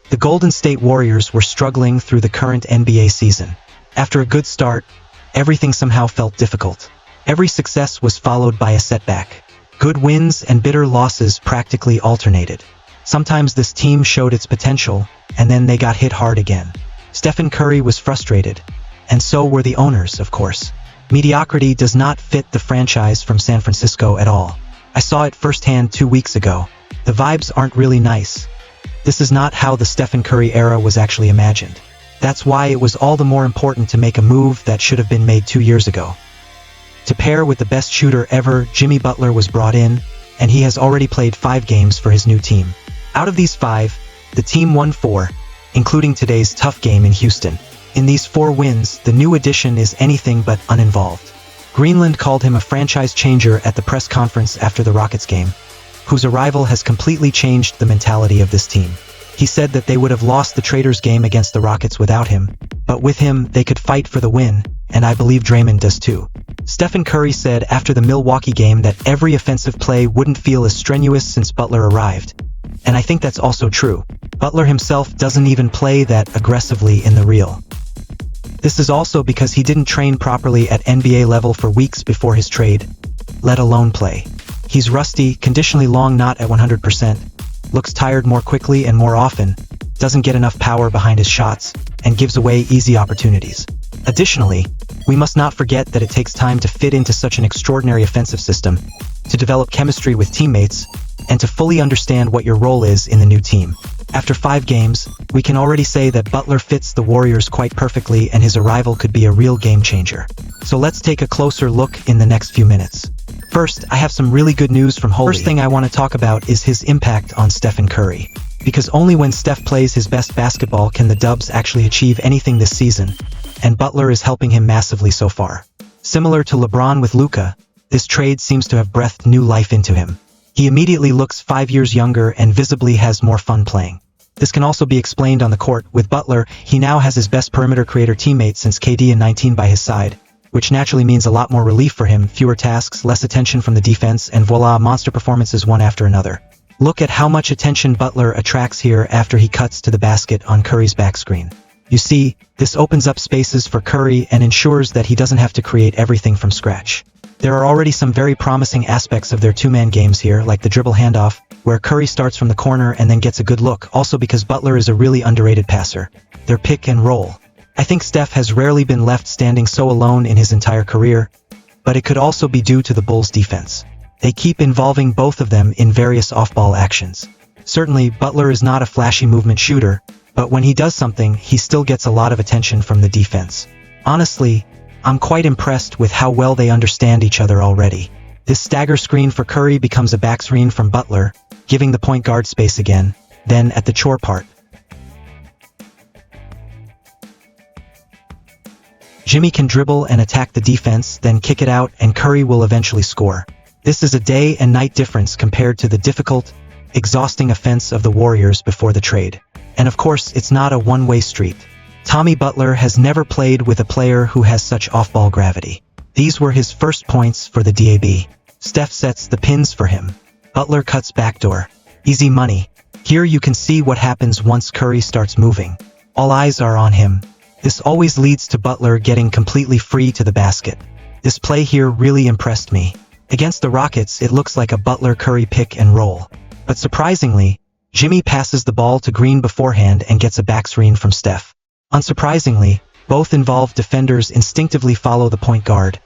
The Golden State Warriors were struggling through the current NBA season. After a good start, everything somehow felt difficult. Every success was followed by a setback. Good wins and bitter losses practically alternated. Sometimes this team showed its potential, and then they got hit hard again. Stephen Curry was frustrated, and so were the owners, of course. Mediocrity does not fit the franchise from San Francisco at all. I saw it firsthand 2 weeks ago. The vibes aren't really nice. This is not how the Stephen Curry era was actually imagined. That's why it was all the more important to make a move that should have been made 2 years ago. To pair with the best shooter ever, Jimmy Butler was brought in, and he has already played 5 games for his new team. Out of these 5, the team won 4, including today's tough game in Houston. In these 4 wins, the new addition is anything but uninvolved. Greenland called him a franchise changer at the press conference after the Rockets game, whose arrival has completely changed the mentality of this team. He said that they would have lost the Traders game against the Rockets without him, but with him they could fight for the win, and I believe Draymond does too. Stephen Curry said after the Milwaukee game that every offensive play wouldn't feel as strenuous since Butler arrived. And I think that's also true. Butler himself doesn't even play that aggressively in the real. This is also because he didn't train properly at NBA level for weeks before his trade, let alone play. He's rusty, conditionally long not at 100%, looks tired more quickly and more often, doesn't get enough power behind his shots, and gives away easy opportunities. Additionally, we must not forget that it takes time to fit into such an extraordinary offensive system, to develop chemistry with teammates, and to fully understand what your role is in the new team. After 5 games, we can already say that Butler fits the Warriors quite perfectly and his arrival could be a real game changer. So let's take a closer look in the next few minutes. First, I have some really good news from Holy. First thing I want to talk about is his impact on Stephen Curry. Because only when Steph plays his best basketball can the Dubs actually achieve anything this season, and Butler is helping him massively so far. Similar to LeBron with Luka, this trade seems to have breathed new life into him. He immediately looks 5 years younger and visibly has more fun playing. This can also be explained on the court. With Butler, he now has his best perimeter creator teammate since KD in 19 by his side, which naturally means a lot more relief for him, fewer tasks, less attention from the defense, and voila, monster performances one after another. Look at how much attention Butler attracts here after he cuts to the basket on Curry's back screen. You see, this opens up spaces for Curry and ensures that he doesn't have to create everything from scratch. There are already some very promising aspects of their 2-man games here, like the dribble handoff, where Curry starts from the corner and then gets a good look, also because Butler is a really underrated passer. Their pick and roll. I think Steph has rarely been left standing so alone in his entire career, but it could also be due to the Bulls' defense. They keep involving both of them in various off-ball actions. Certainly, Butler is not a flashy movement shooter, but when he does something, he still gets a lot of attention from the defense. Honestly, I'm quite impressed with how well they understand each other already. This stagger screen for Curry becomes a back screen from Butler, giving the point guard space again, then at the chore part. Jimmy can dribble and attack the defense, then kick it out, and Curry will eventually score. This is a day and night difference compared to the difficult, exhausting offense of the Warriors before the trade. And of course, it's not a one-way street. Tommy Butler has never played with a player who has such off-ball gravity. These were his first points for the DAB. Steph sets the pins for him. Butler cuts backdoor. Easy money. Here you can see what happens once Curry starts moving. All eyes are on him. This always leads to Butler getting completely free to the basket. This play here really impressed me. Against the Rockets, it looks like a Butler-Curry pick and roll. But surprisingly, Jimmy passes the ball to Green beforehand and gets a back screen from Steph. Unsurprisingly, both involved defenders instinctively follow the point guard,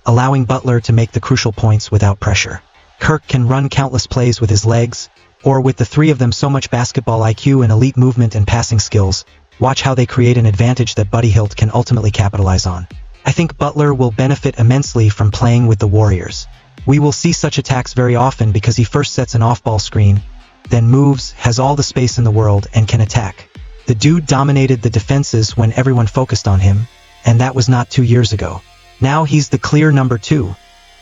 allowing Butler to make the crucial points without pressure. Kirk can run countless plays with his legs, or with the 3 of them so much basketball IQ and elite movement and passing skills, watch how they create an advantage that Buddy Hield can ultimately capitalize on. I think Butler will benefit immensely from playing with the Warriors. We will see such attacks very often because he first sets an off-ball screen, then moves, has all the space in the world, and can attack. The dude dominated the defenses when everyone focused on him, and that was not 2 years ago. Now he's the clear number 2,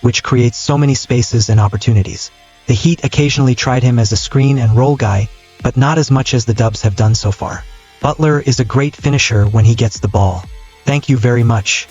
which creates so many spaces and opportunities. The Heat occasionally tried him as a screen and roll guy, but not as much as the Dubs have done so far. Butler is a great finisher when he gets the ball. Thank you very much.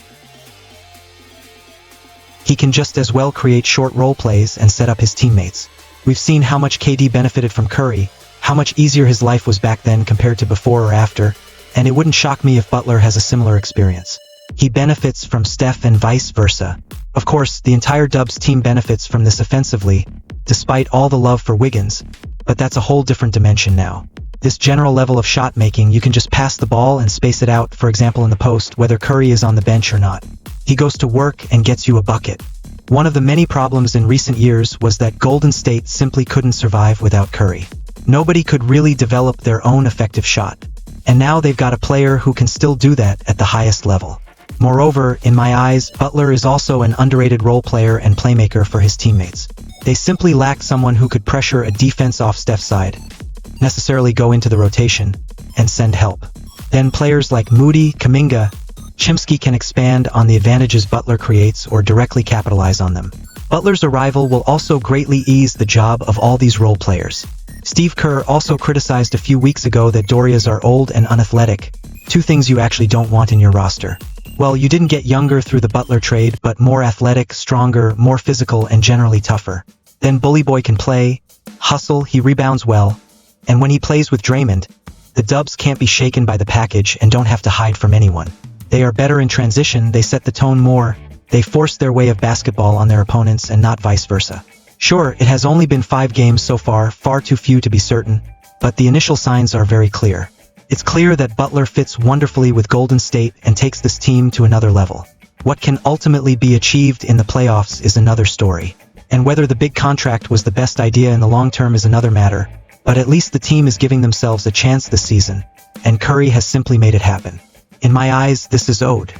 He can just as well create short role plays and set up his teammates. We've seen how much KD benefited from Curry, how much easier his life was back then compared to before or after, and it wouldn't shock me if Butler has a similar experience. He benefits from Steph and vice versa. Of course, the entire Dubs team benefits from this offensively, despite all the love for Wiggins, but that's a whole different dimension now. This general level of shot making, you can just pass the ball and space it out, for example in the post, whether Curry is on the bench or not. He goes to work and gets you a bucket. One of the many problems in recent years was that Golden State simply couldn't survive without Curry. Nobody could really develop their own effective shot. And now they've got a player who can still do that at the highest level. Moreover, in my eyes, Butler is also an underrated role player and playmaker for his teammates. They simply lacked someone who could pressure a defense off Steph's side, necessarily go into the rotation, and send help. Then players like Moody, Kuminga, Chimsky can expand on the advantages Butler creates or directly capitalize on them. Butler's arrival will also greatly ease the job of all these role players. Steve Kerr also criticized a few weeks ago that Dorias are old and unathletic, two things you actually don't want in your roster. Well, you didn't get younger through the Butler trade, but more athletic, stronger, more physical, and generally tougher. Then Bully Boy can play, hustle, he rebounds well, and when he plays with Draymond, the Dubs can't be shaken by the package and don't have to hide from anyone. They are better in transition, they set the tone more, they force their way of basketball on their opponents and not vice versa. Sure, it has only been 5 games so far too few to be certain, but the initial signs are very clear. It's clear that Butler fits wonderfully with Golden State and takes this team to another level. What can ultimately be achieved in the playoffs is another story. And whether the big contract was the best idea in the long term is another matter, but at least the team is giving themselves a chance this season, and Curry has simply made it happen. In my eyes, this is owed.